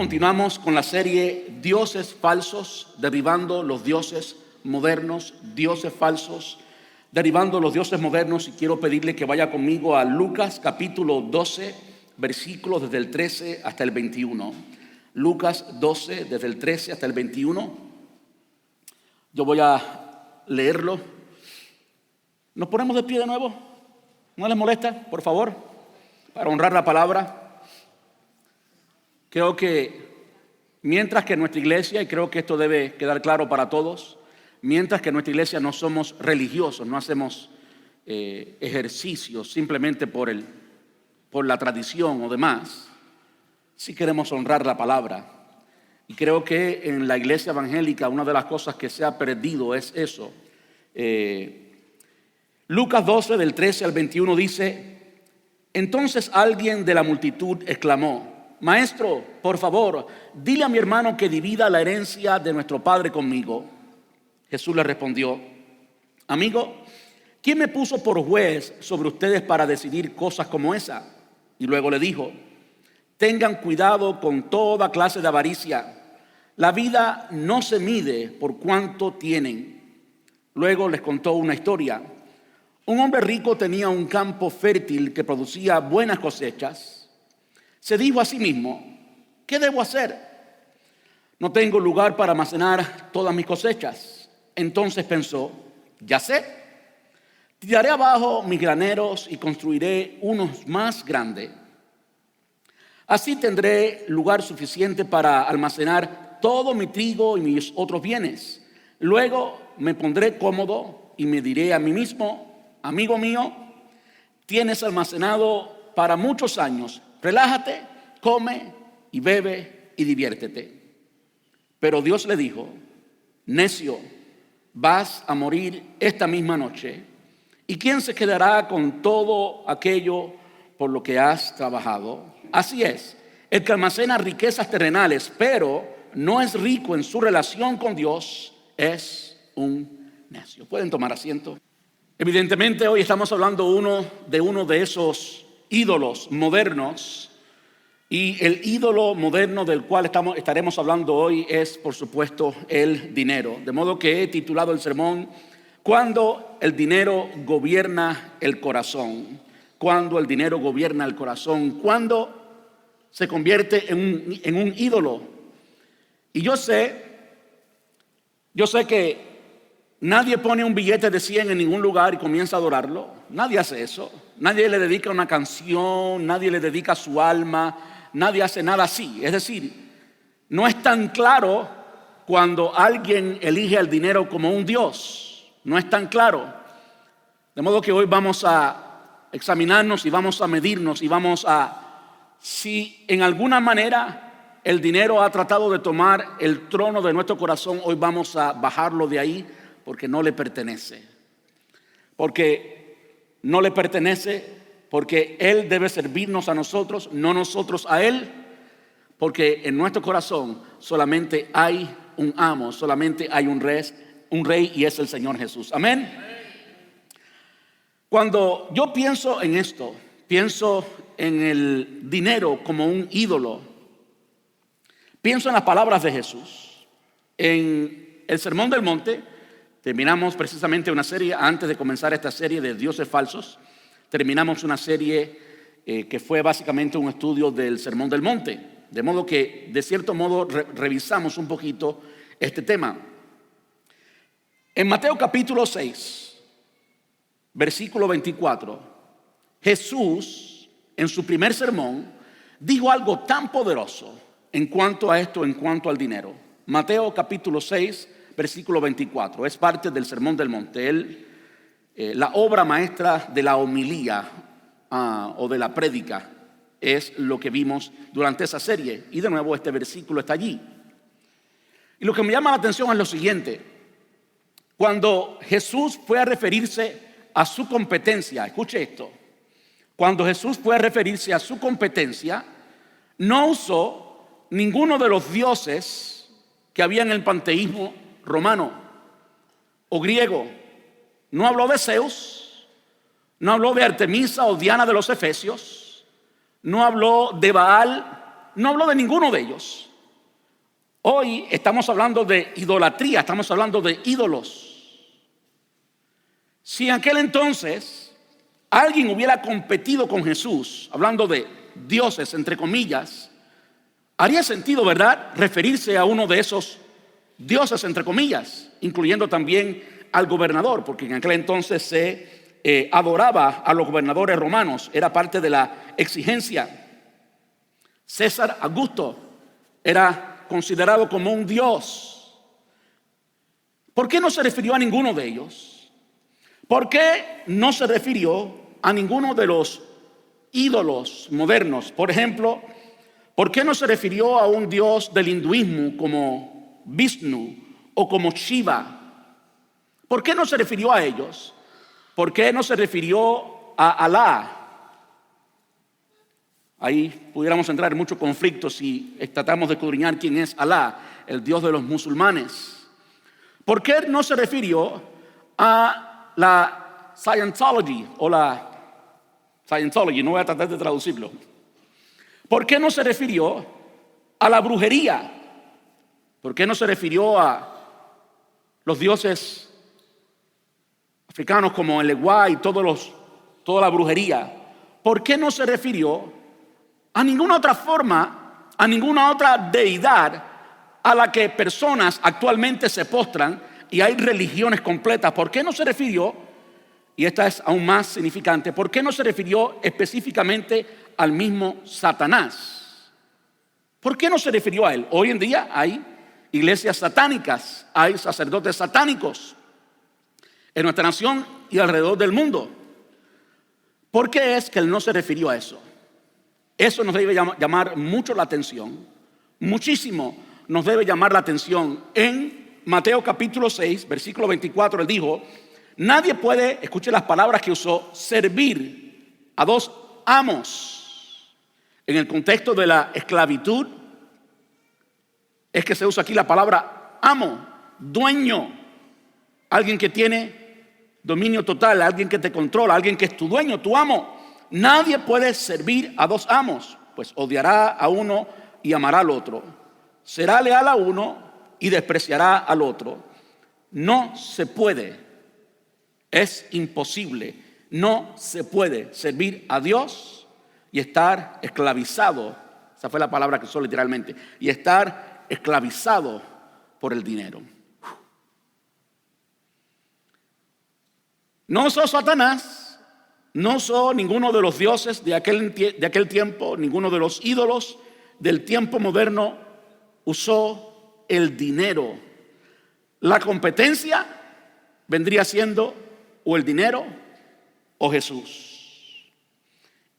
continuamos con la serie Dioses Falsos, derribando los dioses modernos, dioses falsos, derribando los dioses modernos. Y quiero pedirle que vaya conmigo a Lucas capítulo 12, versículos desde el 13 hasta el 21. Lucas 12, desde el 13 hasta el 21. Yo voy a leerlo. ¿Nos ponemos de pie de nuevo? ¿No les molesta, por favor? Para honrar la palabra. Creo que mientras que nuestra iglesia, y creo que esto debe quedar claro para todos, mientras que nuestra iglesia no somos religiosos, no hacemos ejercicios simplemente por la tradición o demás, sí queremos honrar la palabra. Y creo que en la iglesia evangélica una de las cosas que se ha perdido es eso. Lucas 12 del 13 al 21 dice: entonces alguien de la multitud exclamó: Maestro, por favor, dile a mi hermano que divida la herencia de nuestro padre conmigo. Jesús le respondió: amigo, ¿quién me puso por juez sobre ustedes para decidir cosas como esa? Y luego le dijo: tengan cuidado con toda clase de avaricia. La vida no se mide por cuánto tienen. Luego les contó una historia. Un hombre rico tenía un campo fértil que producía buenas cosechas. Se dijo a sí mismo: ¿qué debo hacer? No tengo lugar para almacenar todas mis cosechas. Entonces pensó: ya sé, tiraré abajo mis graneros y construiré unos más grandes. Así tendré lugar suficiente para almacenar todo mi trigo y mis otros bienes. Luego me pondré cómodo y me diré a mí mismo: amigo mío, tienes almacenado para muchos años. Relájate, come y bebe y diviértete. Pero Dios le dijo: necio, vas a morir esta misma noche. ¿Y quién se quedará con todo aquello por lo que has trabajado? Así es, el que almacena riquezas terrenales, pero no es rico en su relación con Dios, es un necio. ¿Pueden tomar asiento? Evidentemente hoy estamos hablando de uno de esos ídolos modernos, y el ídolo moderno del cual estaremos hablando hoy es, por supuesto, el dinero. De modo que he titulado el sermón: cuando el dinero gobierna el corazón. Cuando el dinero gobierna el corazón, cuando se convierte en un ídolo. Y yo sé que nadie pone un billete de 100 en ningún lugar y comienza a adorarlo. Nadie hace eso. Nadie le dedica una canción, nadie le dedica su alma, nadie hace nada así. Es decir, no es tan claro cuando alguien elige el dinero como un Dios. No es tan claro. De modo que hoy vamos a examinarnos y vamos a medirnos y si en alguna manera el dinero ha tratado de tomar el trono de nuestro corazón, hoy vamos a bajarlo de ahí, porque no le pertenece. Porque no le pertenece, porque Él debe servirnos a nosotros, no nosotros a Él. Porque en nuestro corazón solamente hay un amo, solamente hay un rey, y es el Señor Jesús. Amén. Cuando yo pienso en esto, pienso en el dinero como un ídolo. Pienso en las palabras de Jesús. En el Sermón del Monte, terminamos precisamente una serie, antes de comenzar esta serie de dioses falsos, terminamos una serie que fue básicamente un estudio del Sermón del Monte. De modo que, de cierto modo, revisamos un poquito este tema. En Mateo capítulo 6, versículo 24, Jesús, en su primer sermón, dijo algo tan poderoso en cuanto a esto, en cuanto al dinero. Mateo capítulo 6, versículo 24, es parte del Sermón del Monte. La obra maestra de la homilía o de la prédica es lo que vimos durante esa serie. Y de nuevo este versículo está allí. Y lo que me llama la atención es lo siguiente: cuando Jesús fue a referirse a su competencia, escuche esto, cuando Jesús fue a referirse a su competencia, no usó ninguno de los dioses que había en el panteísmo romano o griego. No habló de Zeus, no habló de Artemisa o Diana de los Efesios, no habló de Baal, no habló de ninguno de ellos. Hoy estamos hablando de idolatría, estamos hablando de ídolos. Si en aquel entonces alguien hubiera competido con Jesús, hablando de dioses, entre comillas, haría sentido, ¿verdad?, referirse a uno de esos dioses, entre comillas, incluyendo también al gobernador, porque en aquel entonces se adoraba a los gobernadores romanos, era parte de la exigencia. César Augusto era considerado como un dios. ¿Por qué no se refirió a ninguno de ellos? ¿Por qué no se refirió a ninguno de los ídolos modernos? Por ejemplo, ¿por qué no se refirió a un dios del hinduismo como Vishnu o como Shiva? ¿Por qué no se refirió a ellos? ¿Por qué no se refirió a Alá? Ahí pudiéramos entrar en mucho conflicto si tratamos de escudriñar quién es Alá, el Dios de los musulmanes. ¿Por qué no se refirió a la Scientology o la Scientology? No voy a tratar de traducirlo. ¿Por qué no se refirió a la brujería? ¿Por qué no se refirió a los dioses africanos como el Ewa y toda la brujería? ¿Por qué no se refirió a ninguna otra forma, a ninguna otra deidad a la que personas actualmente se postran y hay religiones completas? ¿Por qué no se refirió, y esta es aún más significante, por qué no se refirió específicamente al mismo Satanás? ¿Por qué no se refirió a él? Hoy en día hay iglesias satánicas, hay sacerdotes satánicos en nuestra nación y alrededor del mundo. ¿Por qué es que él no se refirió a eso? Eso nos debe llamar mucho la atención, muchísimo nos debe llamar la atención. En Mateo capítulo 6, versículo 24, él dijo: nadie puede, escuche las palabras que usó, servir a dos amos. En el contexto de la esclavitud es que se usa aquí la palabra amo, dueño, alguien que tiene dominio total, alguien que te controla, alguien que es tu dueño, tu amo. Nadie puede servir a dos amos, pues odiará a uno y amará al otro. Será leal a uno y despreciará al otro. No se puede, es imposible, no se puede servir a Dios y estar esclavizado. Esa fue la palabra que usó literalmente. Y estar esclavizado por el dinero. No sos Satanás. No son ninguno de los dioses de aquel tiempo, ninguno de los ídolos del tiempo moderno usó el dinero. La competencia vendría siendo o el dinero o Jesús.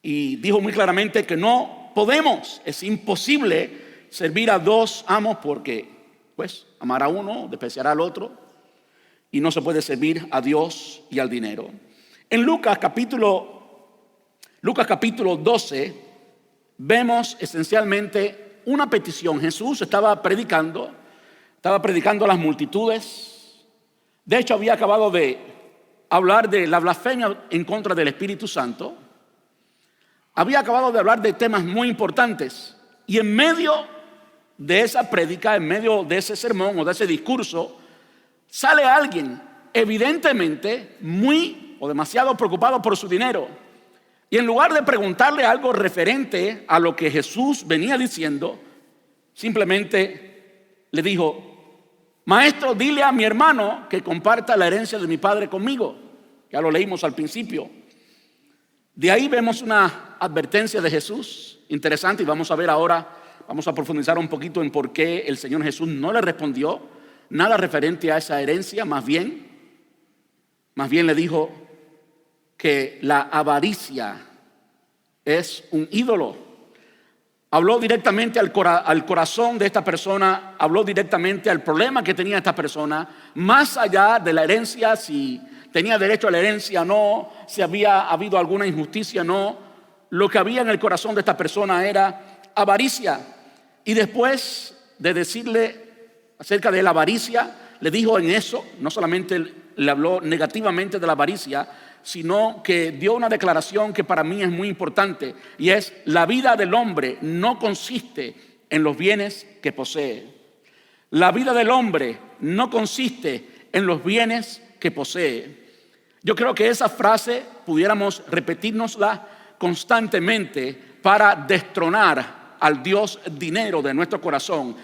Y dijo muy claramente que no podemos, es imposible servir a dos amos porque, pues, amar a uno, despreciar al otro, y no se puede servir a Dios y al dinero. En Lucas capítulo 12 vemos esencialmente una petición. Jesús estaba predicando a las multitudes. De hecho, había acabado de hablar de la blasfemia en contra del Espíritu Santo. Había acabado de hablar de temas muy importantes. Y en medio de esa prédica, en medio de ese sermón o de ese discurso, sale alguien evidentemente muy o demasiado preocupado por su dinero, y en lugar de preguntarle algo referente a lo que Jesús venía diciendo, simplemente le dijo: maestro, dile a mi hermano que comparta la herencia de mi padre conmigo. Ya lo leímos al principio. De ahí vemos una advertencia de Jesús interesante, y vamos a ver ahora, vamos a profundizar un poquito en por qué el Señor Jesús no le respondió nada referente a esa herencia. Más bien le dijo que la avaricia es un ídolo. Habló directamente al corazón de esta persona, habló directamente al problema que tenía esta persona, más allá de la herencia, si tenía derecho a la herencia o no, si había habido alguna injusticia o no. Lo que había en el corazón de esta persona era avaricia. Y después de decirle acerca de la avaricia, le dijo en eso, no solamente le habló negativamente de la avaricia, sino que dio una declaración que para mí es muy importante, y es: la vida del hombre no consiste en los bienes que posee. La vida del hombre no consiste en los bienes que posee. Yo creo que esa frase pudiéramos repetírnosla constantemente para destronar al Dios dinero de nuestro corazón.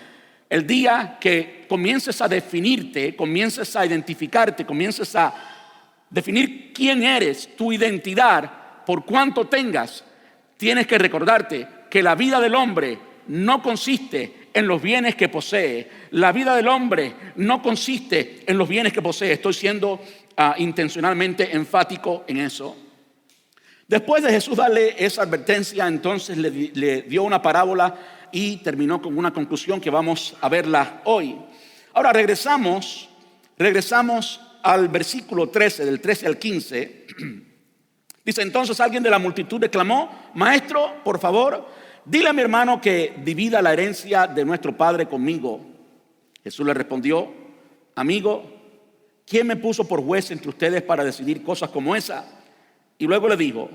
El día que comiences a definirte, comiences a identificarte, comiences a definir quién eres, tu identidad, por cuánto tengas, tienes que recordarte que la vida del hombre no consiste en los bienes que posee. La vida del hombre no consiste en los bienes que posee. Estoy siendo intencionalmente enfático en eso. Después de Jesús darle esa advertencia, entonces le dio una parábola y terminó con una conclusión que vamos a verla hoy. Ahora regresamos al versículo 13, del 13 al 15. Dice: entonces alguien de la multitud exclamó: Maestro, por favor, dile a mi hermano que divida la herencia de nuestro padre conmigo. Jesús le respondió: Amigo, ¿quién me puso por juez entre ustedes para decidir cosas como esa? Y luego le dijo: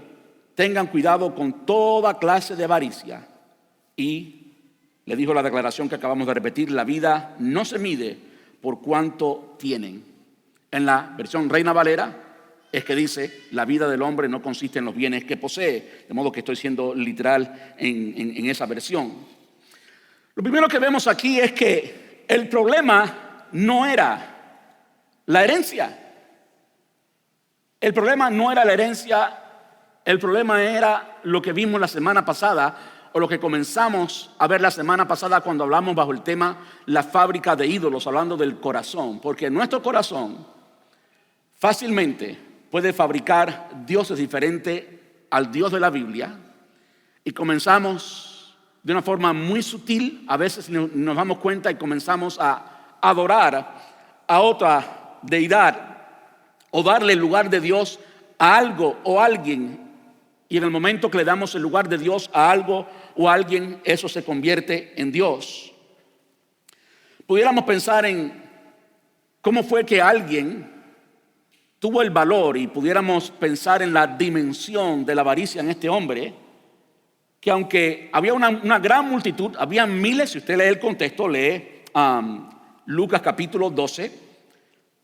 tengan cuidado con toda clase de avaricia. Y le dijo la declaración que acabamos de repetir: la vida no se mide por cuánto tienen. En la versión Reina Valera es que dice: la vida del hombre no consiste en los bienes que posee. De modo que estoy siendo literal en esa versión. Lo primero que vemos aquí es que el problema no era la herencia. El problema no era la herencia. El problema era lo que vimos la semana pasada, o lo que comenzamos a ver la semana pasada cuando hablamos bajo el tema la fábrica de ídolos, hablando del corazón. Porque nuestro corazón fácilmente puede fabricar dioses diferentes al Dios de la Biblia, y comenzamos de una forma muy sutil, a veces nos damos cuenta y comenzamos a adorar a otra deidad o darle el lugar de Dios a algo o alguien, y en el momento que le damos el lugar de Dios a algo o a alguien, eso se convierte en Dios. Pudiéramos pensar en cómo fue que alguien tuvo el valor, y pudiéramos pensar en la dimensión de la avaricia en este hombre, que aunque había una gran multitud, había miles. Si usted lee el contexto, lee Lucas capítulo 12,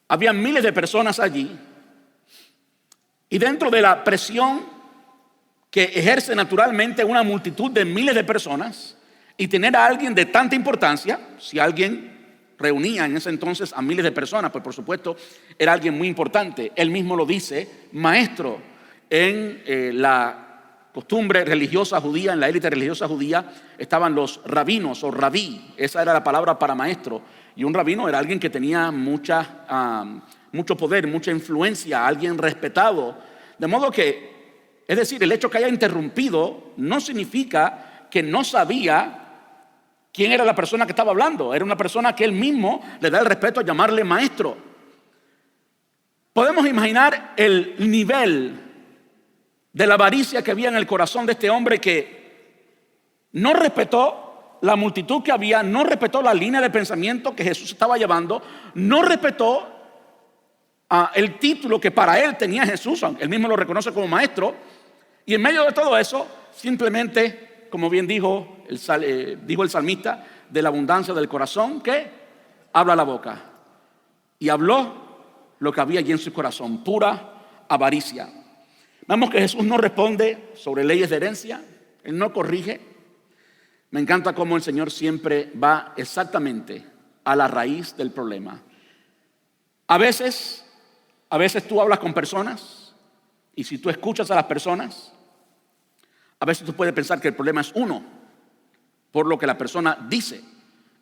había miles de personas allí, y dentro de la presión que ejerce naturalmente una multitud de miles de personas, y tener a alguien de tanta importancia, si alguien reunía en ese entonces a miles de personas, pues por supuesto era alguien muy importante. Él mismo lo dice: maestro. En la costumbre religiosa judía, en la élite religiosa judía, estaban los rabinos o rabí. Esa era la palabra para maestro. Y un rabino era alguien que tenía mucho poder, mucha influencia, alguien respetado. De modo que, es decir, el hecho que haya interrumpido no significa que no sabía quién era la persona que estaba hablando. Era una persona que él mismo le da el respeto a llamarle maestro. Podemos imaginar el nivel de la avaricia que había en el corazón de este hombre, que no respetó la multitud que había, no respetó la línea de pensamiento que Jesús estaba llevando, no respetó el título que para él tenía Jesús, aunque él mismo lo reconoce como maestro. Y en medio de todo eso, simplemente, como bien dijo el salmista, de la abundancia del corazón, ¿qué? Habla la boca. Y habló lo que había allí en su corazón: pura avaricia. Vemos que Jesús no responde sobre leyes de herencia, Él no corrige. Me encanta cómo el Señor siempre va exactamente a la raíz del problema. A veces tú hablas con personas, y si tú escuchas a las personas, a veces tú puedes pensar que el problema es uno, por lo que la persona dice.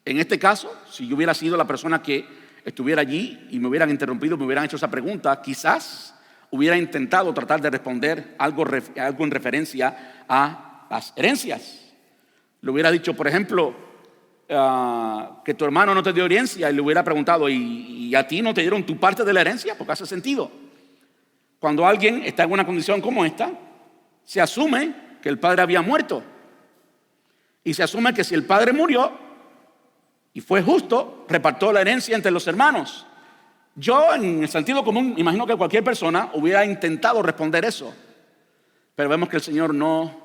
En este caso, si yo hubiera sido la persona que estuviera allí y me hubieran interrumpido, me hubieran hecho esa pregunta, quizás hubiera intentado tratar de responder algo en referencia a las herencias. Le hubiera dicho, por ejemplo, que tu hermano no te dio herencia, y le hubiera preguntado: ¿y a ti no te dieron tu parte de la herencia? Porque hace sentido. Cuando alguien está en una condición como esta, se asume que el padre había muerto, y se asume que si el padre murió y fue justo, repartió la herencia entre los hermanos. Yo, en el sentido común, imagino que cualquier persona hubiera intentado responder eso, pero vemos que el Señor no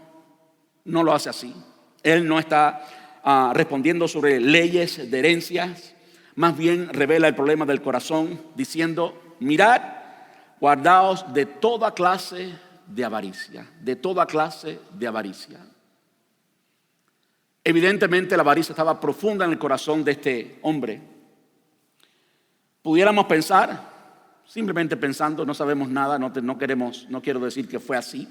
lo hace así. Él no está respondiendo sobre leyes de herencias. Más bien revela el problema del corazón diciendo: mirad, guardaos de toda clase de avaricia, de toda clase de avaricia. Evidentemente la avaricia estaba profunda en el corazón de este hombre. Pudiéramos pensar, simplemente pensando, no sabemos nada, no quiero decir que fue así.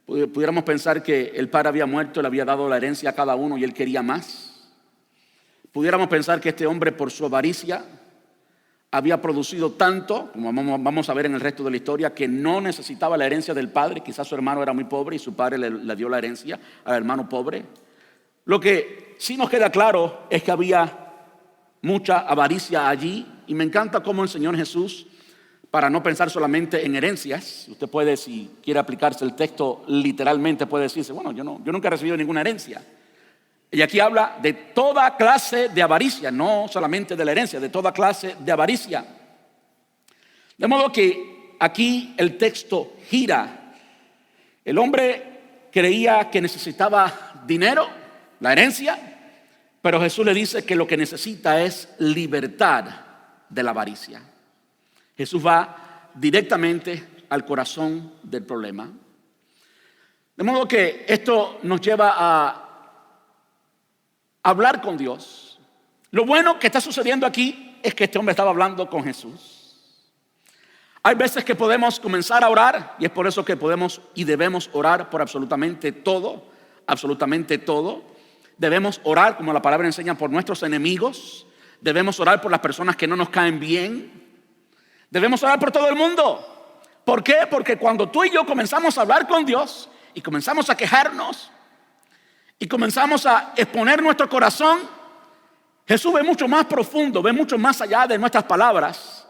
Pudiéramos pensar que el padre había muerto, le había dado la herencia a cada uno y él quería más. Pudiéramos pensar que este hombre, por su avaricia, había producido tanto, como vamos a ver en el resto de la historia, que no necesitaba la herencia del padre. Quizás su hermano era muy pobre y su padre le dio la herencia al hermano pobre. Lo que sí nos queda claro es que había mucha avaricia allí. Y me encanta cómo el Señor Jesús, para no pensar solamente en herencias, usted puede, si quiere aplicarse el texto literalmente, puede decirse: bueno, yo nunca he recibido ninguna herencia. Y aquí habla de toda clase de avaricia, no solamente de la herencia, de toda clase de avaricia. De modo que aquí el texto gira. El hombre creía que necesitaba dinero, la herencia, pero Jesús le dice que lo que necesita es libertad de la avaricia. Jesús va directamente al corazón del problema. De modo que esto nos lleva a hablar con Dios. Lo bueno que está sucediendo aquí es que este hombre estaba hablando con Jesús. Hay veces que podemos comenzar a orar, y es por eso que podemos y debemos orar por absolutamente todo, absolutamente todo. Debemos orar, como la palabra enseña, por nuestros enemigos. Debemos orar por las personas que no nos caen bien. Debemos orar por todo el mundo. ¿Por qué? Porque cuando tú y yo comenzamos a hablar con Dios y comenzamos a quejarnos y comenzamos a exponer nuestro corazón, Jesús ve mucho más profundo, ve mucho más allá de nuestras palabras.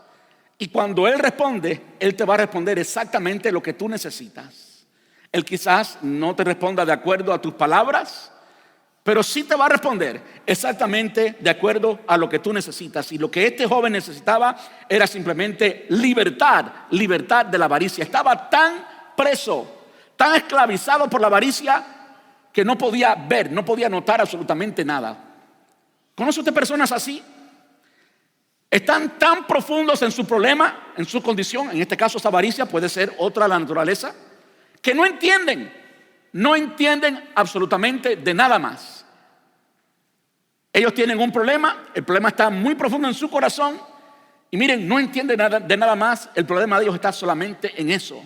Y cuando Él responde, Él te va a responder exactamente lo que tú necesitas. Él quizás no te responda de acuerdo a tus palabras, pero sí te va a responder exactamente de acuerdo a lo que tú necesitas. Y lo que este joven necesitaba era simplemente libertad de la avaricia. Estaba tan preso, tan esclavizado por la avaricia, que no podía ver, no podía notar absolutamente nada. ¿Conoce usted personas así? Están tan profundos en su problema, en su condición, en este caso esa avaricia, puede ser otra de la naturaleza, que no entienden absolutamente de nada más. Ellos tienen un problema, el problema está muy profundo en su corazón, y miren, no entienden de nada más, el problema de ellos está solamente en eso.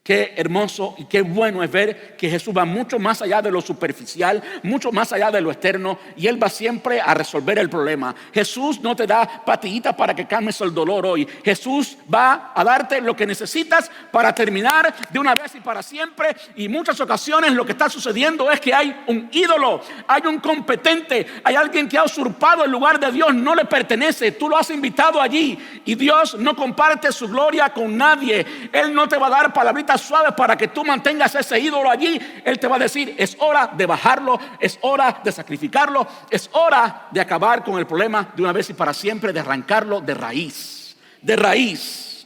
Qué hermoso y qué bueno es ver que Jesús va mucho más allá de lo superficial, mucho más allá de lo externo, y Él va siempre a resolver el problema. Jesús no te da pastillitas para que calmes el dolor hoy. Jesús va a darte lo que necesitas para terminar de una vez y para siempre. Y en muchas ocasiones lo que está sucediendo es que hay un ídolo, hay un competente, hay alguien que ha usurpado el lugar de Dios, no le pertenece. Tú lo has invitado allí y Dios no comparte su gloria con nadie. Él no te va a dar palabritas suaves para que tú mantengas ese ídolo allí. Él te va a decir: es hora de bajarlo, es hora de sacrificarlo, es hora de acabar con el problema de una vez y para siempre, de arrancarlo de raíz, de raíz.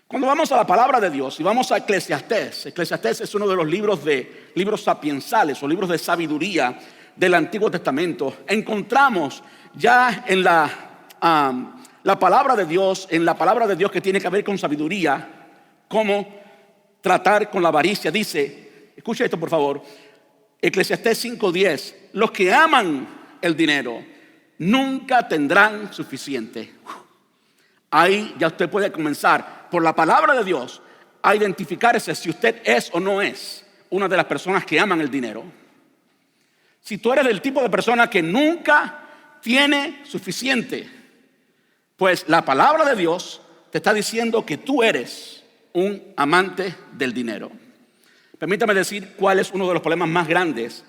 Cuando vamos a la palabra de Dios y vamos a Eclesiastés es uno de los libros sapiensales o libros de sabiduría del Antiguo Testamento. Encontramos ya en la palabra de Dios, en la palabra de Dios que tiene que ver con sabiduría, cómo tratar con la avaricia. Dice, escucha esto por favor, Eclesiastés 5:10: los que aman el dinero nunca tendrán suficiente. Ahí ya usted puede comenzar por la palabra de Dios a identificarse si usted es o no es una de las personas que aman el dinero. Si tú eres del tipo de persona que nunca tiene suficiente, pues la palabra de Dios te está diciendo que tú eres un amante del dinero. Permítame decir cuál es uno de los problemas más grandes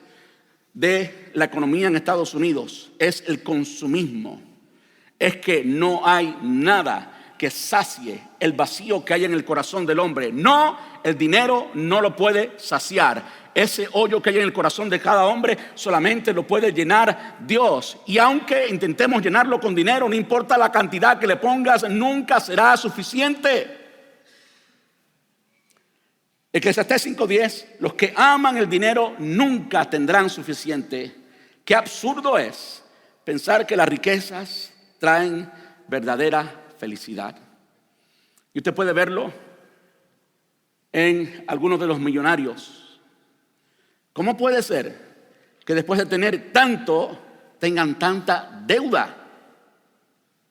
de la economía en Estados Unidos. Es el consumismo. Es que no hay nada que sacie el vacío que hay en el corazón del hombre. No, el dinero no lo puede saciar. Ese hoyo que hay en el corazón de cada hombre solamente lo puede llenar Dios. Y aunque intentemos llenarlo con dinero, no importa la cantidad que le pongas, nunca será suficiente. Eclesiastés 5:10: los que aman el dinero nunca tendrán suficiente. Qué absurdo es pensar que las riquezas traen verdadera felicidad. Y usted puede verlo en algunos de los millonarios. ¿Cómo puede ser que después de tener tanto tengan tanta deuda?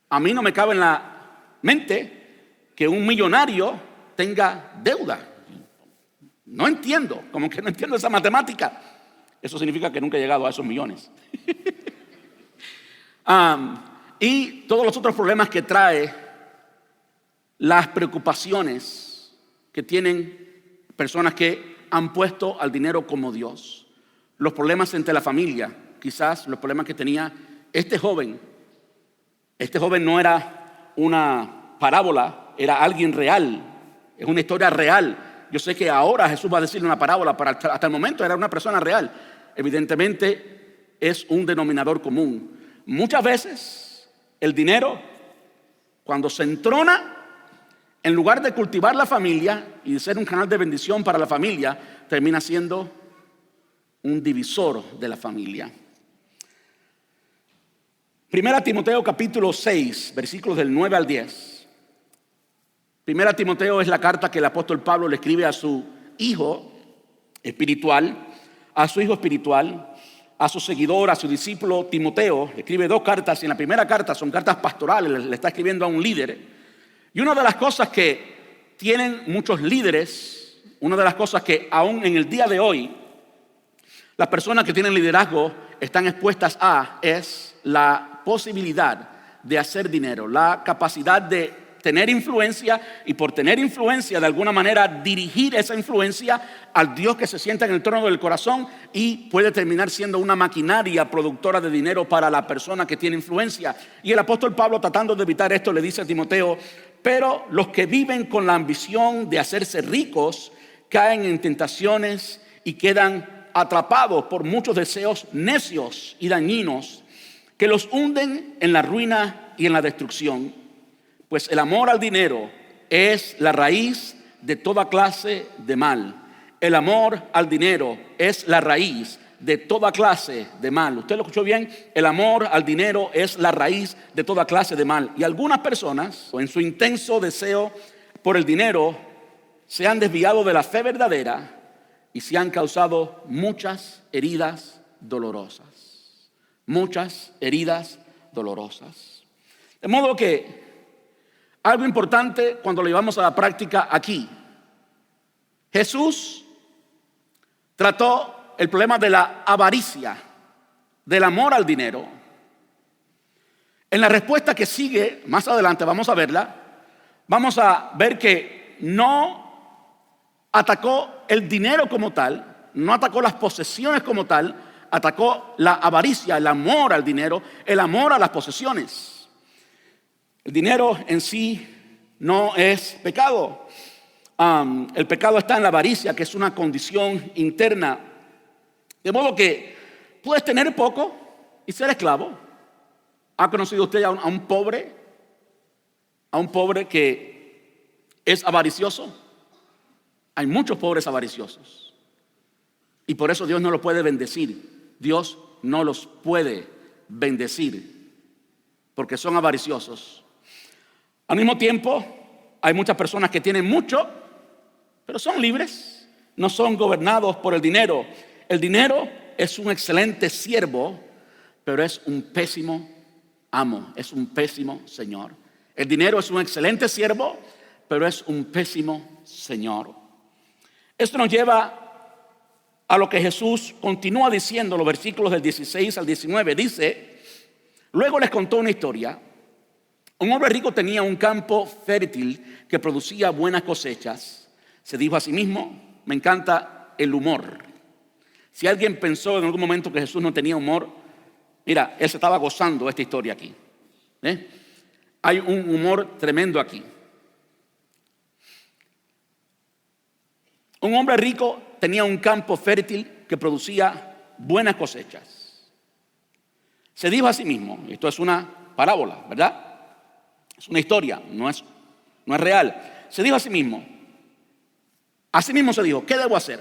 A mí no me cabe en la mente que un millonario tenga deuda. No entiendo, como que no entiendo esa matemática. Eso significa que nunca he llegado a esos millones. Y todos los otros problemas que trae, las preocupaciones que tienen personas que han puesto al dinero como Dios. Los problemas entre la familia, quizás los problemas que tenía este joven. Este joven no era una parábola, era alguien real, es una historia real. Yo sé que ahora Jesús va a decirle una parábola, pero hasta el momento era una persona real. Evidentemente es un denominador común. Muchas veces el dinero, cuando se entrona, en lugar de cultivar la familia y de ser un canal de bendición para la familia, termina siendo un divisor de la familia. Primera Timoteo capítulo 6, versículos del 9 al 10. Primera Timoteo es la carta que el apóstol Pablo le escribe a su hijo espiritual, a su seguidor, a su discípulo Timoteo. Le escribe 2 cartas y en la primera carta son cartas pastorales, le está escribiendo a un líder. Y una de las cosas que tienen muchos líderes, una de las cosas que aún en el día de hoy las personas que tienen liderazgo están expuestas a, es la posibilidad de hacer dinero, la capacidad de tener influencia y por tener influencia de alguna manera dirigir esa influencia al Dios que se sienta en el trono del corazón y puede terminar siendo una maquinaria productora de dinero para la persona que tiene influencia. Y el apóstol Pablo, tratando de evitar esto, le dice a Timoteo: pero los que viven con la ambición de hacerse ricos caen en tentaciones y quedan atrapados por muchos deseos necios y dañinos que los hunden en la ruina y en la destrucción. Pues el amor al dinero es la raíz de toda clase de mal. El amor al dinero es la raíz de toda clase de mal. ¿Usted lo escuchó bien? El amor al dinero es la raíz de toda clase de mal. Y algunas personas, en su intenso deseo por el dinero, se han desviado de la fe verdadera y se han causado muchas heridas dolorosas. Muchas heridas dolorosas. De modo que algo importante cuando lo llevamos a la práctica aquí. Jesús trató el problema de la avaricia, del amor al dinero. En la respuesta que sigue, más adelante vamos a verla, vamos a ver que no atacó el dinero como tal, no atacó las posesiones como tal, atacó la avaricia, el amor al dinero, el amor a las posesiones. El dinero en sí no es pecado. El pecado está en la avaricia, que es una condición interna. De modo que puedes tener poco y ser esclavo. ¿Ha conocido usted a un pobre? A un pobre que es avaricioso. Hay muchos pobres avariciosos. Y por eso Dios no los puede bendecir. Dios no los puede bendecir porque son avariciosos. Al mismo tiempo, hay muchas personas que tienen mucho, pero son libres, no son gobernados por el dinero. El dinero es un excelente siervo, pero es un pésimo amo, es un pésimo señor. El dinero es un excelente siervo, pero es un pésimo señor. Esto nos lleva a lo que Jesús continúa diciendo, los versículos del 16 al 19. Dice: luego les contó una historia. Un hombre rico tenía un campo fértil que producía buenas cosechas. Se dijo a sí mismo, me encanta el humor. Si alguien pensó en algún momento que Jesús no tenía humor, mira, él se estaba gozando esta historia aquí. Hay un humor tremendo aquí. Un hombre rico tenía un campo fértil que producía buenas cosechas. Se dijo a sí mismo, esto es una parábola, ¿verdad? Es una historia, no es real. Se dijo a sí mismo se dijo, ¿qué debo hacer?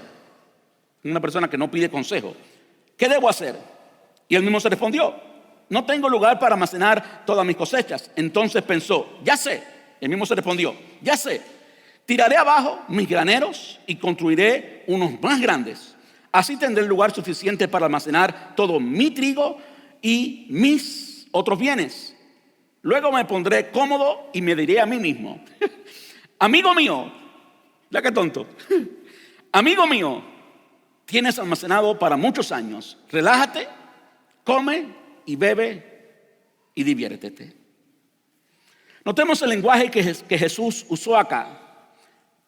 Una persona que no pide consejo. ¿Qué debo hacer? Y él mismo se respondió, no tengo lugar para almacenar todas mis cosechas. Entonces pensó, ya sé, él mismo se respondió, ya sé, tiraré abajo mis graneros y construiré unos más grandes. Así tendré lugar suficiente para almacenar todo mi trigo y mis otros bienes. Luego me pondré cómodo y me diré a mí mismo, amigo mío, ya que tonto, amigo mío, tienes almacenado para muchos años. Relájate, come y bebe y diviértete. Notemos el lenguaje que Jesús usó acá.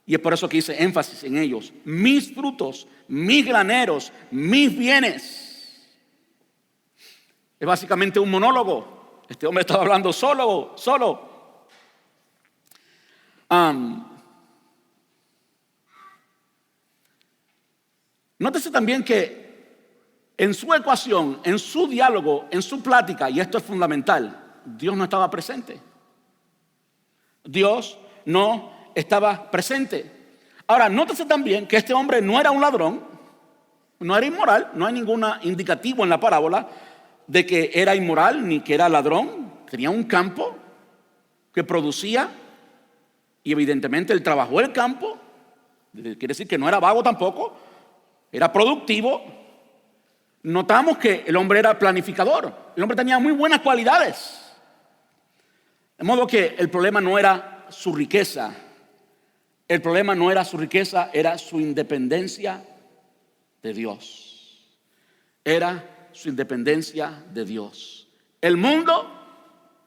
Y es por eso que hice énfasis en ellos. Mis frutos, mis graneros, mis bienes. Es básicamente un monólogo. Este hombre estaba hablando solo. Nótese también que en su ecuación, en su diálogo, en su plática, y esto es fundamental, Dios no estaba presente. Dios no estaba presente. Ahora, nótese también que este hombre no era un ladrón, no era inmoral, no hay ningún indicativo en la parábola de que era inmoral ni que era ladrón. Tenía un campo que producía y evidentemente él trabajó el campo, quiere decir que no era vago tampoco, era productivo. Notamos que el hombre era planificador, el hombre tenía muy buenas cualidades. De modo que el problema no era su riqueza. El problema no era su riqueza, era su independencia de Dios. Era su independencia de Dios. El mundo,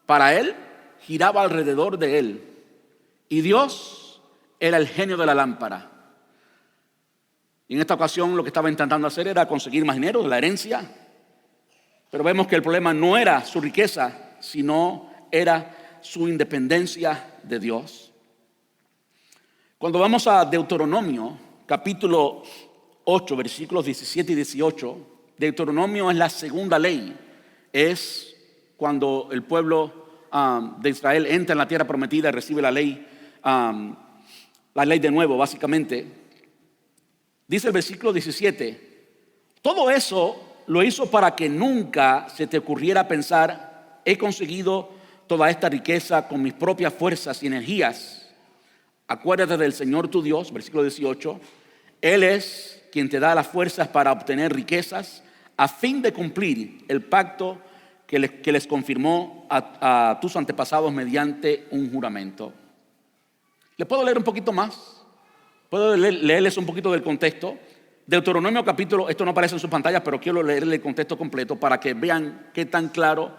para él, giraba alrededor de él. Y Dios era el genio de la lámpara. Y en esta ocasión lo que estaba intentando hacer era conseguir más dinero de la herencia. Pero vemos que el problema no era su riqueza, sino era su independencia de Dios. Cuando vamos a Deuteronomio, capítulo 8, versículos 17 y 18, Deuteronomio es la segunda ley. Es cuando el pueblo de Israel entra en la tierra prometida y recibe la ley de nuevo, básicamente. Dice el versículo 17, todo eso lo hizo para que nunca se te ocurriera pensar, he conseguido toda esta riqueza con mis propias fuerzas y energías. Acuérdate del Señor tu Dios, versículo 18. Él es quien te da las fuerzas para obtener riquezas a fin de cumplir el pacto que les confirmó a tus antepasados mediante un juramento. ¿Le puedo leer un poquito más? ¿Puedo leerles un poquito del contexto? Deuteronomio capítulo, esto no aparece en sus pantallas, pero quiero leerle el contexto completo para que vean qué tan claro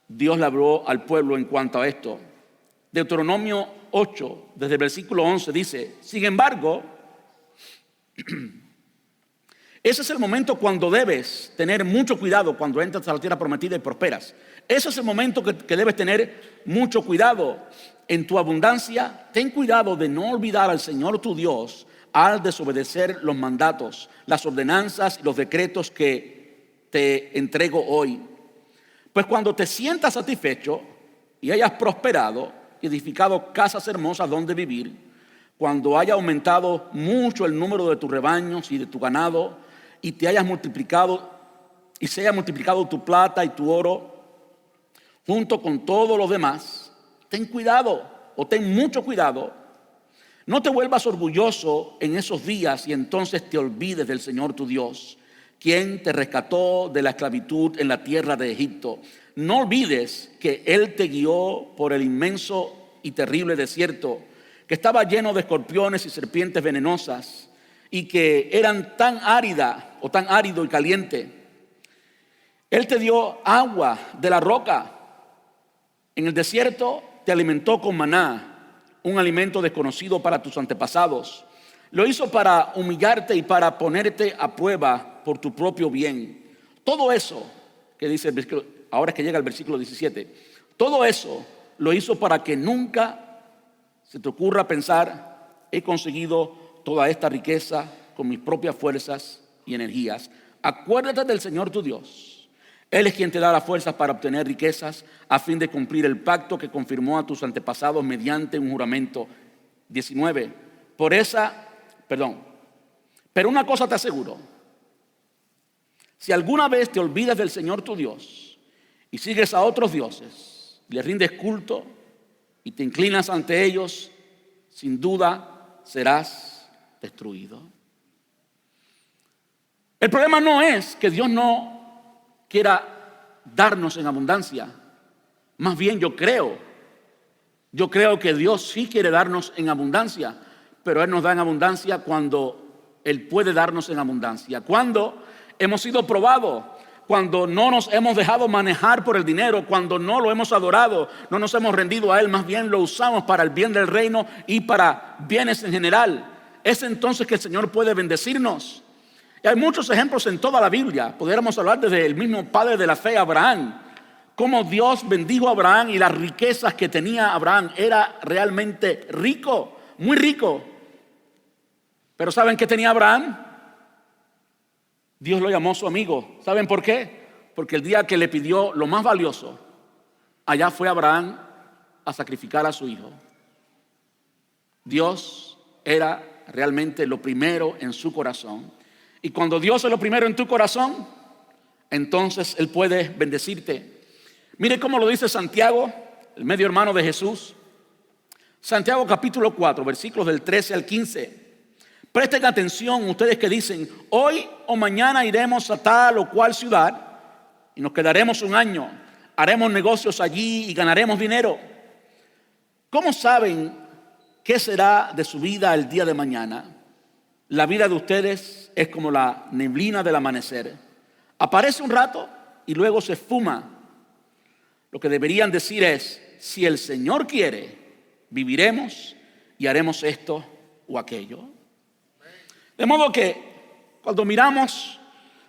Dios le habló al pueblo en cuanto a esto. Deuteronomio 8, desde el versículo 11 dice, sin embargo, ese es el momento cuando debes tener mucho cuidado cuando entras a la tierra prometida y prosperas. Ese es el momento que debes tener mucho cuidado. En tu abundancia, ten cuidado de no olvidar al Señor tu Dios al desobedecer los mandatos, las ordenanzas y los decretos que te entrego hoy. Pues cuando te sientas satisfecho y hayas prosperado, edificado casas hermosas donde vivir, cuando haya aumentado mucho el número de tus rebaños y de tu ganado, y te hayas multiplicado, y se haya multiplicado tu plata y tu oro, junto con todo lo demás, ten cuidado, o ten mucho cuidado, no te vuelvas orgulloso en esos días y entonces te olvides del Señor tu Dios, quien te rescató de la esclavitud en la tierra de Egipto. No olvides que Él te guió por el inmenso y terrible desierto, que estaba lleno de escorpiones y serpientes venenosas, y que eran tan árido y caliente. Él te dio agua de la roca. En el desierto te alimentó con maná, un alimento desconocido para tus antepasados. Lo hizo para humillarte y para ponerte a prueba por tu propio bien. Todo eso que dice el versículo, ahora es que llega el versículo 17, todo eso lo hizo para que nunca se te ocurra pensar, he conseguido toda esta riqueza con mis propias fuerzas y energías. Acuérdate del Señor tu Dios. Él es quien te da las fuerzas para obtener riquezas a fin de cumplir el pacto que confirmó a tus antepasados mediante un juramento. 19. Pero una cosa te aseguro. Si alguna vez te olvidas del Señor tu Dios y sigues a otros dioses, les rindes culto y te inclinas ante ellos, sin duda serás destruido. El problema no es que Dios no quiera darnos en abundancia. Más bien yo creo que Dios sí quiere darnos en abundancia, pero Él nos da en abundancia cuando Él puede darnos en abundancia. Cuando hemos sido probados, cuando no nos hemos dejado manejar por el dinero, cuando no lo hemos adorado, no nos hemos rendido a Él, más bien lo usamos para el bien del reino y para bienes en general. Es entonces que el Señor puede bendecirnos. Y hay muchos ejemplos en toda la Biblia. Podríamos hablar desde el mismo padre de la fe, Abraham. Cómo Dios bendijo a Abraham y las riquezas que tenía Abraham. Era realmente rico, muy rico. Pero ¿saben qué tenía Abraham? Dios lo llamó su amigo. ¿Saben por qué? Porque el día que le pidió lo más valioso, allá fue Abraham a sacrificar a su hijo. Dios era realmente lo primero en su corazón. Y cuando Dios es lo primero en tu corazón, entonces Él puede bendecirte. Mire cómo lo dice Santiago, el medio hermano de Jesús. Santiago capítulo 4, versículos del 13 al 15. Presten atención ustedes que dicen: hoy o mañana iremos a tal o cual ciudad y nos quedaremos un año, haremos negocios allí y ganaremos dinero. ¿Cómo saben qué será de su vida el día de mañana? La vida de ustedes es como la neblina del amanecer. Aparece un rato y luego se esfuma. Lo que deberían decir es: si el Señor quiere, viviremos y haremos esto o aquello. De modo que cuando miramos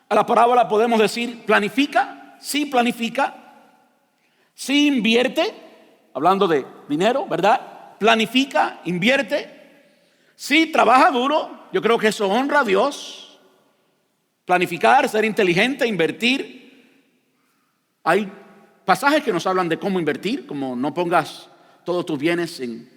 a la parábola podemos decir: planifica, sí planifica, sí invierte, hablando de dinero, ¿verdad? Planifica, invierte, sí trabaja duro. Yo creo que eso honra a Dios. Planificar, ser inteligente, invertir. Hay pasajes que nos hablan de cómo invertir, como no pongas todos tus bienes en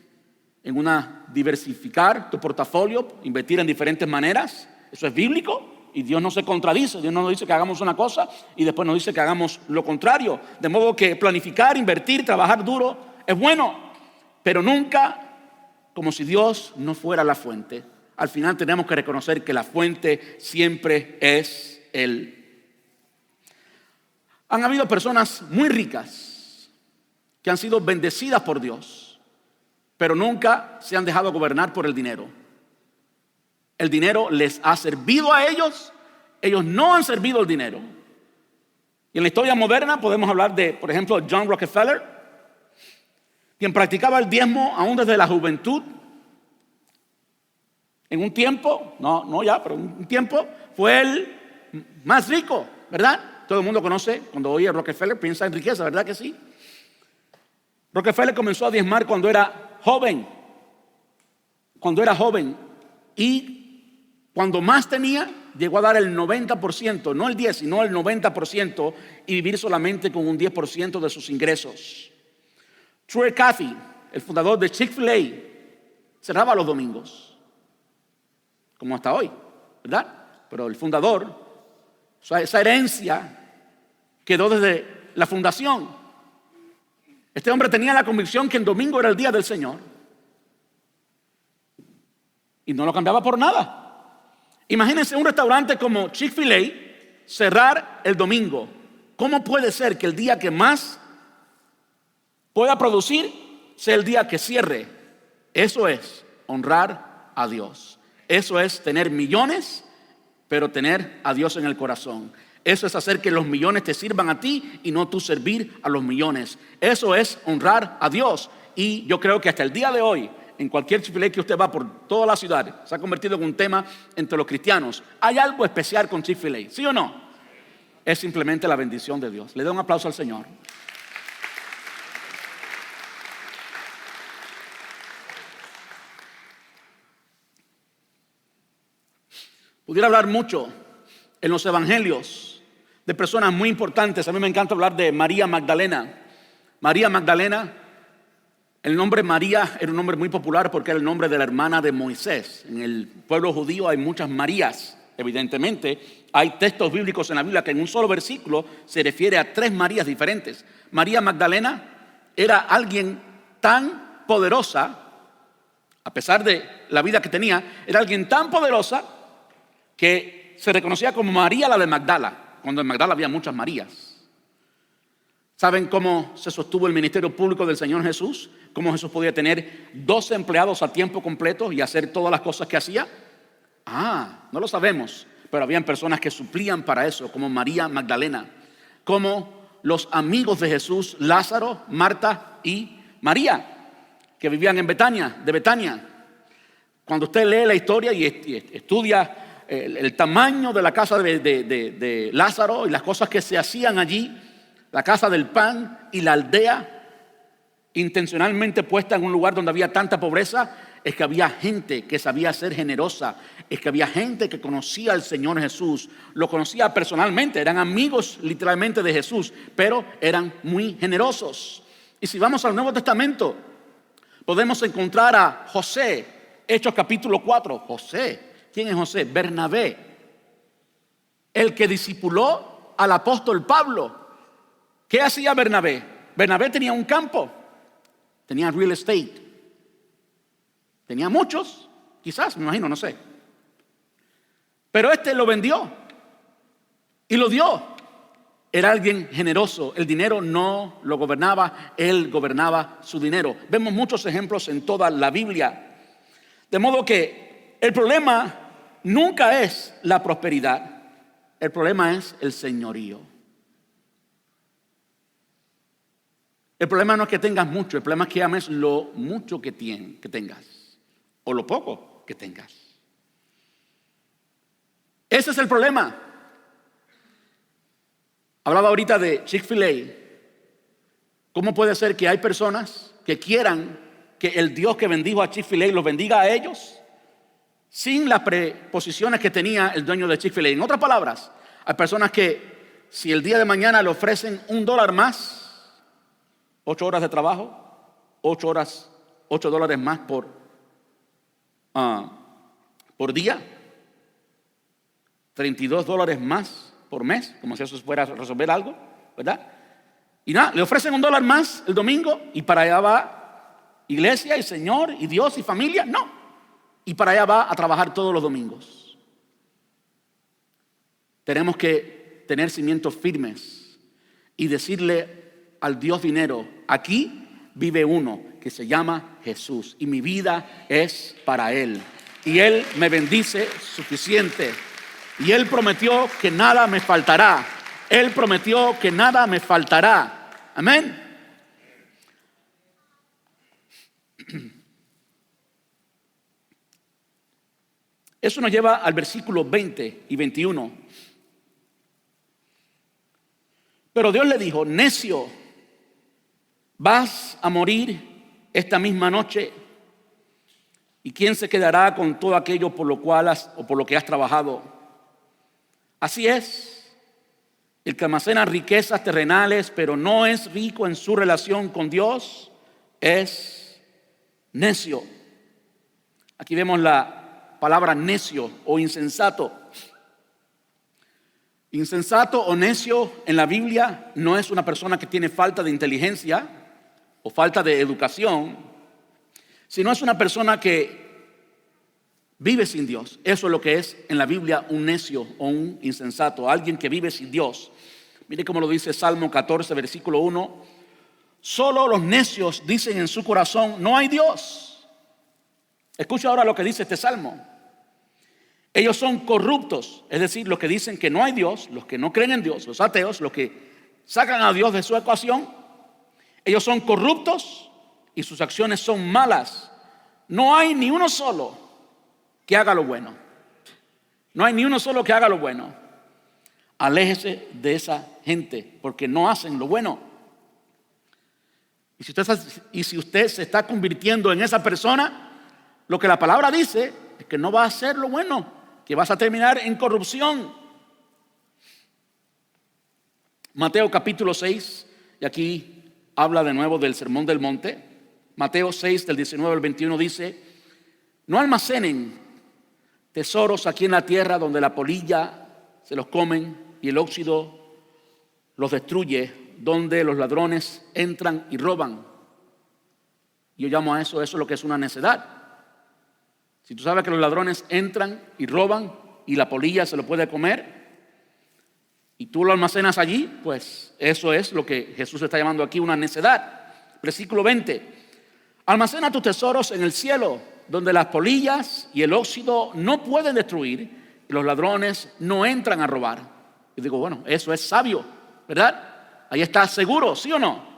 diversificar tu portafolio, invertir en diferentes maneras. Eso es bíblico y Dios no se contradice. Dios no nos dice que hagamos una cosa y después nos dice que hagamos lo contrario. De modo que planificar, invertir, trabajar duro es bueno, pero nunca como si Dios no fuera la fuente. Al final tenemos que reconocer que la fuente siempre es Él. Han habido personas muy ricas que han sido bendecidas por Dios, pero nunca se han dejado gobernar por el dinero. El dinero les ha servido a ellos, ellos no han servido al dinero. Y en la historia moderna podemos hablar de, por ejemplo, John Rockefeller, quien practicaba el diezmo aún desde la juventud. En un tiempo, pero un tiempo fue el más rico, ¿verdad? Todo el mundo conoce, cuando oye a Rockefeller piensa en riqueza, ¿verdad que sí? Rockefeller comenzó a diezmar cuando era joven. Y cuando más tenía, llegó a dar el 90%, no el 10, sino el 90%, y vivir solamente con un 10% de sus ingresos. Troy Cathy, el fundador de Chick-fil-A, cerraba los domingos, como hasta hoy, ¿verdad? Pero el fundador, esa herencia quedó desde la fundación. Este hombre tenía la convicción que el domingo era el día del Señor y no lo cambiaba por nada. Imagínense un restaurante como Chick-fil-A cerrar el domingo. ¿Cómo puede ser que el día que más pueda producir sea el día que cierre? Eso es honrar a Dios. Eso es tener millones, pero tener a Dios en el corazón. Eso es hacer que los millones te sirvan a ti y no tú servir a los millones. Eso es honrar a Dios. Y yo creo que hasta el día de hoy, en cualquier Chick-fil-A que usted va por toda la ciudad, se ha convertido en un tema entre los cristianos. Hay algo especial con Chick-fil-A, ¿sí o no? Es simplemente la bendición de Dios. Le doy un aplauso al Señor. Pudiera hablar mucho en los evangelios de personas muy importantes. A mí me encanta hablar de María Magdalena. María Magdalena, el nombre María era un nombre muy popular porque era el nombre de la hermana de Moisés. En el pueblo judío hay muchas Marías. Evidentemente, hay textos bíblicos en la Biblia que en un solo versículo se refiere a 3 Marías diferentes. María Magdalena era alguien tan poderosa, a pesar de la vida que tenía, era alguien tan poderosa que se reconocía como María la de Magdala, cuando en Magdala había muchas Marías. ¿Saben cómo se sostuvo el ministerio público del Señor Jesús? ¿Cómo Jesús podía tener 12 empleados a tiempo completo y hacer todas las cosas que hacía? No lo sabemos, pero habían personas que suplían para eso, como María Magdalena, como los amigos de Jesús, Lázaro, Marta y María, que vivían en Betania. Cuando usted lee la historia y estudia el tamaño de la casa de Lázaro y las cosas que se hacían allí, la casa del pan y la aldea intencionalmente puesta en un lugar donde había tanta pobreza, es que había gente que sabía ser generosa, es que había gente que conocía al Señor Jesús, lo conocía personalmente, eran amigos literalmente de Jesús, pero eran muy generosos. Y si vamos al Nuevo Testamento, podemos encontrar a José, Hechos capítulo 4. José, ¿quién es José? Bernabé, el que discipuló al apóstol Pablo. ¿Qué hacía Bernabé? Bernabé tenía un campo, tenía real estate, tenía muchos, quizás, me imagino, no sé. Pero lo vendió y lo dio. Era alguien generoso, el dinero no lo gobernaba, él gobernaba su dinero. Vemos muchos ejemplos en toda la Biblia. De modo que el problema nunca es la prosperidad, el problema es el señorío. El problema no es que tengas mucho, el problema es que ames lo mucho que tengas o lo poco que tengas. Ese es el problema. Hablaba ahorita de Chick-fil-A. ¿Cómo puede ser que hay personas que quieran que el Dios que bendijo a Chick-fil-A los bendiga a ellos sin las preposiciones que tenía el dueño de Chick-fil-A? En otras palabras, hay personas que si el día de mañana le ofrecen $1 más, 8 horas de trabajo, 8 dólares más por día, $32 más por mes, como si eso fuera a resolver algo, ¿verdad? Y nada, le ofrecen $1 más el domingo y para allá va iglesia y Señor y Dios y familia. No, y para allá va a trabajar todos los domingos. Tenemos que tener cimientos firmes y decirle al Dios dinero: aquí vive uno que se llama Jesús y mi vida es para Él y Él me bendice suficiente y Él prometió que nada me faltará. Él prometió que nada me faltará. Amén. Eso nos lleva al versículo 20 y 21. Pero Dios le dijo: necio, vas a morir esta misma noche. ¿Y quién se quedará con todo aquello por lo que has trabajado? Así es, el que almacena riquezas terrenales, pero no es rico en su relación con Dios, es necio. Aquí vemos la palabra necio o insensato. Insensato o necio en la Biblia no es una persona que tiene falta de inteligencia o falta de educación, sino es una persona que vive sin Dios. Eso es lo que es en la Biblia un necio o un insensato, alguien que vive sin Dios. Mire cómo lo dice Salmo 14, versículo 1. Solo los necios dicen en su corazón: no hay Dios. Escucha ahora lo que dice este salmo. Ellos son corruptos, es decir, los que dicen que no hay Dios, los que no creen en Dios, los ateos, los que sacan a Dios de su ecuación. Ellos son corruptos y sus acciones son malas. No hay ni uno solo que haga lo bueno. No hay ni uno solo que haga lo bueno. Aléjese de esa gente porque no hacen lo bueno. Y si usted se está convirtiendo en esa persona, lo que la palabra dice es que no va a hacer lo bueno, que vas a terminar en corrupción. Mateo capítulo 6, y aquí habla de nuevo del Sermón del Monte. Mateo 6 del 19 al 21 dice: no almacenen tesoros aquí en la tierra donde la polilla se los comen y el óxido los destruye, donde los ladrones entran y roban. Yo llamo a eso es lo que es una necedad. Si tú sabes que los ladrones entran y roban y la polilla se lo puede comer y tú lo almacenas allí, pues eso es lo que Jesús está llamando aquí una necedad. Versículo 20: almacena tus tesoros en el cielo, donde las polillas y el óxido no pueden destruir y los ladrones no entran a robar. Yo digo, bueno, eso es sabio, ¿verdad? Ahí estás seguro, ¿sí o no?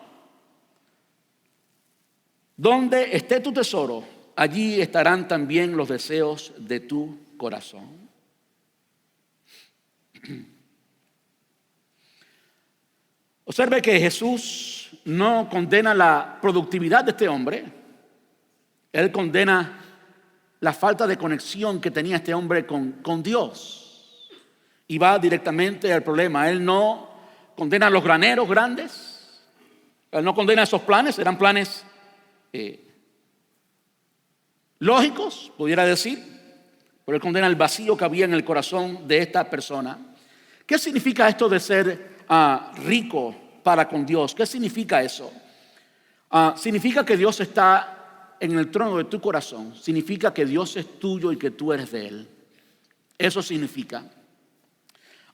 Donde esté tu tesoro, allí estarán también los deseos de tu corazón. Observe que Jesús no condena la productividad de este hombre. Él condena la falta de conexión que tenía este hombre con Dios. Y va directamente al problema. Él no condena los graneros grandes. Él no condena esos planes. Eran planes lógicos, pudiera decir. Pero él condena el vacío que había en el corazón de esta persona. ¿Qué significa esto de ser rico para con Dios? ¿Qué significa eso? Significa que Dios está en el trono de tu corazón. Significa que Dios es tuyo y que tú eres de Él. Eso significa.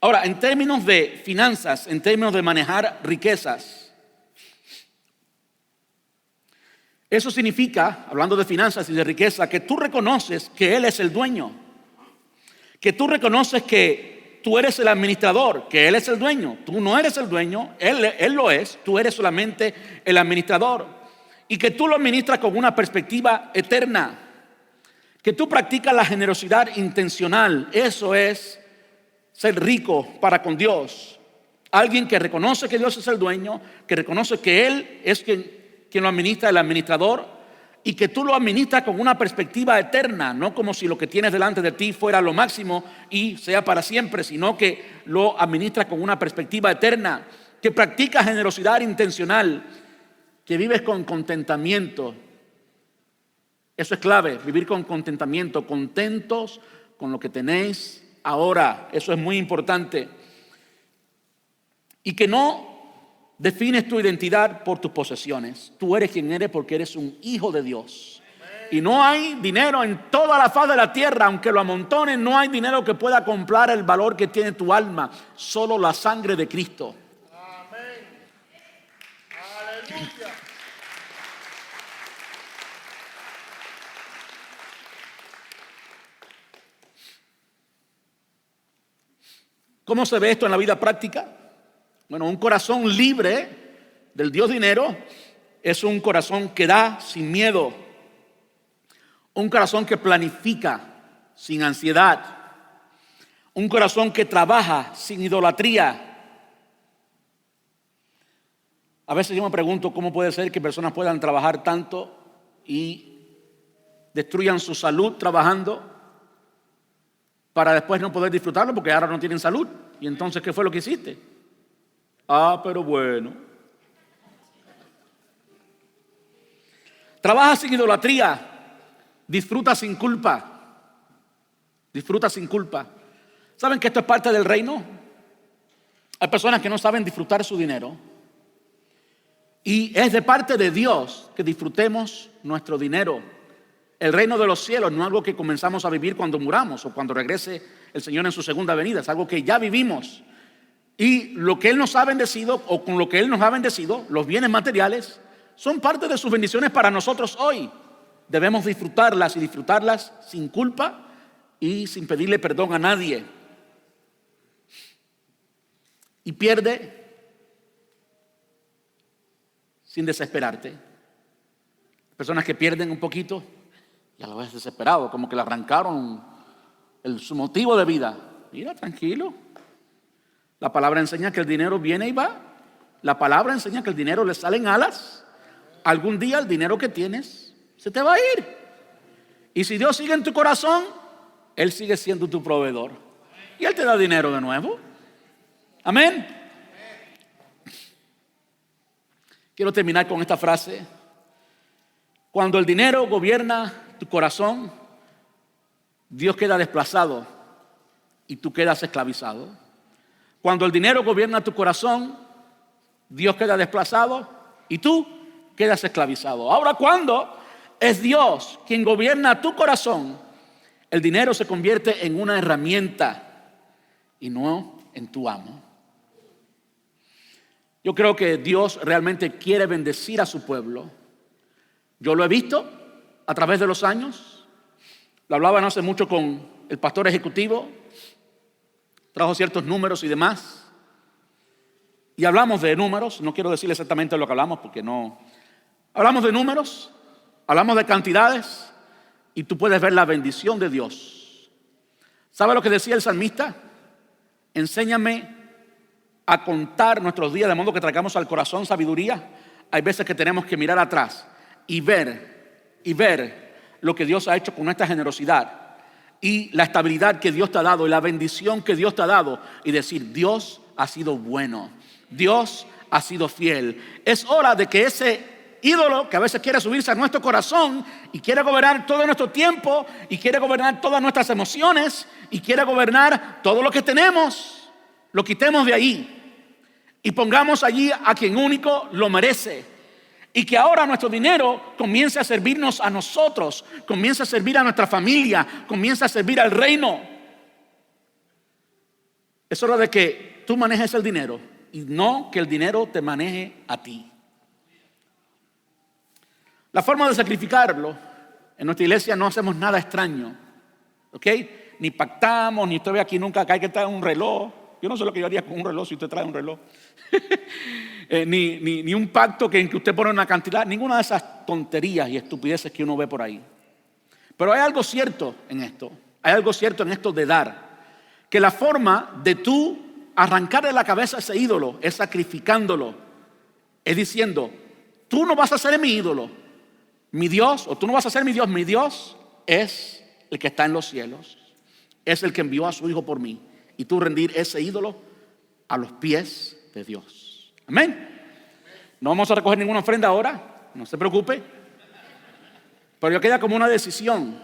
Ahora, en términos de finanzas, en términos de manejar riquezas, eso significa, hablando de finanzas y de riqueza, que tú reconoces que Él es el dueño. Que tú reconoces que tú eres el administrador, que Él es el dueño. Tú no eres el dueño, Él lo es, tú eres solamente el administrador. Y que tú lo administras con una perspectiva eterna. Que tú practicas la generosidad intencional. Eso es ser rico para con Dios. Alguien que reconoce que Dios es el dueño, que reconoce que Él es quien lo administra, el administrador. Y que tú lo administras con una perspectiva eterna, no como si lo que tienes delante de ti fuera lo máximo y sea para siempre, sino que lo administras con una perspectiva eterna, que practicas generosidad intencional, que vives con contentamiento. Eso es clave, vivir con contentamiento, contentos con lo que tenéis ahora. Eso es muy importante. Y que no defines tu identidad por tus posesiones. Tú eres quien eres porque eres un hijo de Dios. Y no hay dinero en toda la faz de la tierra, aunque lo amontonen, no hay dinero que pueda comprar el valor que tiene tu alma. Solo la sangre de Cristo. Amén. Aleluya. ¿Cómo se ve esto en la vida práctica? Bueno, un corazón libre del Dios dinero es un corazón que da sin miedo. Un corazón que planifica sin ansiedad. Un corazón que trabaja sin idolatría. A veces yo me pregunto cómo puede ser que personas puedan trabajar tanto y destruyan su salud trabajando para después no poder disfrutarlo porque ahora no tienen salud. Y entonces, ¿qué fue lo que hiciste? Pero bueno. Trabaja sin idolatría. Disfruta sin culpa. Disfruta sin culpa. ¿Saben que esto es parte del reino? Hay personas que no saben disfrutar su dinero. Y es de parte de Dios que disfrutemos nuestro dinero. El reino de los cielos no es algo que comenzamos a vivir cuando muramos o cuando regrese el Señor en su segunda venida. Es algo que ya vivimos. Y lo que Él nos ha bendecido, o con lo que Él nos ha bendecido, los bienes materiales, son parte de sus bendiciones para nosotros hoy. Debemos disfrutarlas y disfrutarlas sin culpa y sin pedirle perdón a nadie. Y pierde sin desesperarte. Personas que pierden un poquito y a la vez desesperado, como que le arrancaron su motivo de vida. Mira, tranquilo. La palabra enseña que el dinero viene y va. La palabra enseña que el dinero le salen alas. Algún día el dinero que tienes se te va a ir. Y si Dios sigue en tu corazón, Él sigue siendo tu proveedor. Y Él te da dinero de nuevo. Amén. Quiero terminar con esta frase. Cuando el dinero gobierna tu corazón, Dios queda desplazado y tú quedas esclavizado. Cuando el dinero gobierna tu corazón, Dios queda desplazado y tú quedas esclavizado. Ahora, cuando es Dios quien gobierna tu corazón, el dinero se convierte en una herramienta y no en tu amo. Yo creo que Dios realmente quiere bendecir a su pueblo. Yo lo he visto a través de los años. Lo hablaba no hace mucho con el pastor ejecutivo. Trajo ciertos números y demás. Y hablamos de números. No quiero decir exactamente lo que hablamos porque no. Hablamos de números. Hablamos de cantidades. Y tú puedes ver la bendición de Dios. ¿Sabe lo que decía el salmista? Enséñame a contar nuestros días de modo que traigamos al corazón sabiduría. Hay veces que tenemos que mirar atrás y ver lo que Dios ha hecho con nuestra generosidad y la estabilidad que Dios te ha dado y la bendición que Dios te ha dado y decir, Dios ha sido bueno, Dios ha sido fiel. Es hora de que ese ídolo que a veces quiere subirse a nuestro corazón y quiere gobernar todo nuestro tiempo y quiere gobernar todas nuestras emociones y quiere gobernar todo lo que tenemos, lo quitemos de ahí y pongamos allí a quien único lo merece. Y que ahora nuestro dinero comience a servirnos a nosotros, comience a servir a nuestra familia, comience a servir al reino. Es hora de que tú manejes el dinero y no que el dinero te maneje a ti. La forma de sacrificarlo, en nuestra iglesia no hacemos nada extraño, ¿ok? Ni pactamos, ni usted ve aquí nunca que hay que traer un reloj. Yo no sé lo que yo haría con un reloj si usted trae un reloj. ni un pacto en que usted pone una cantidad, ninguna de esas tonterías y estupideces que uno ve por ahí. Pero hay algo cierto en esto. Hay algo cierto en esto de dar. Que la forma de tú arrancarle la cabeza a ese ídolo es sacrificándolo. Es diciendo, tú no vas a ser mi ídolo, mi Dios, o tú no vas a ser mi Dios es el que está en los cielos. Es el que envió a su Hijo por mí. Y tú rendir ese ídolo a los pies de Dios. Amén. No vamos a recoger ninguna ofrenda ahora, no se preocupe. Pero ya queda como una decisión.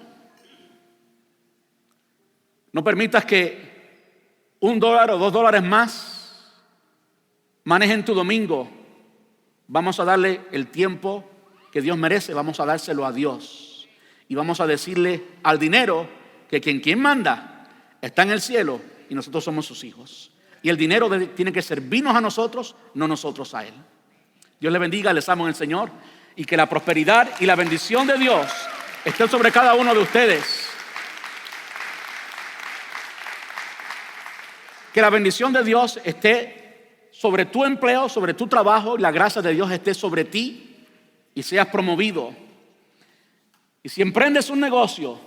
No permitas que $1 o $2 más manejen tu domingo. Vamos a darle el tiempo que Dios merece, vamos a dárselo a Dios. Y vamos a decirle al dinero que quien manda está en el cielo y nosotros somos sus hijos. Y el dinero tiene que servirnos a nosotros, no nosotros a Él. Dios le bendiga, les amo en el Señor. Y que la prosperidad y la bendición de Dios estén sobre cada uno de ustedes. Que la bendición de Dios esté sobre tu empleo, sobre tu trabajo. Y la gracia de Dios esté sobre ti y seas promovido. Y si emprendes un negocio,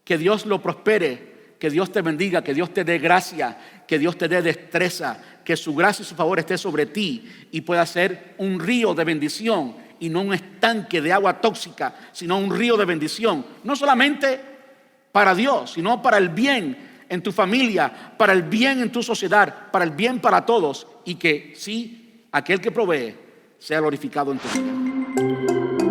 que Dios lo prospere. Que Dios te bendiga, que Dios te dé gracia, que Dios te dé destreza, que su gracia y su favor esté sobre ti y pueda ser un río de bendición y no un estanque de agua tóxica, sino un río de bendición. No solamente para Dios, sino para el bien en tu familia, para el bien en tu sociedad, para el bien para todos y que sí, aquel que provee sea glorificado en tu vida.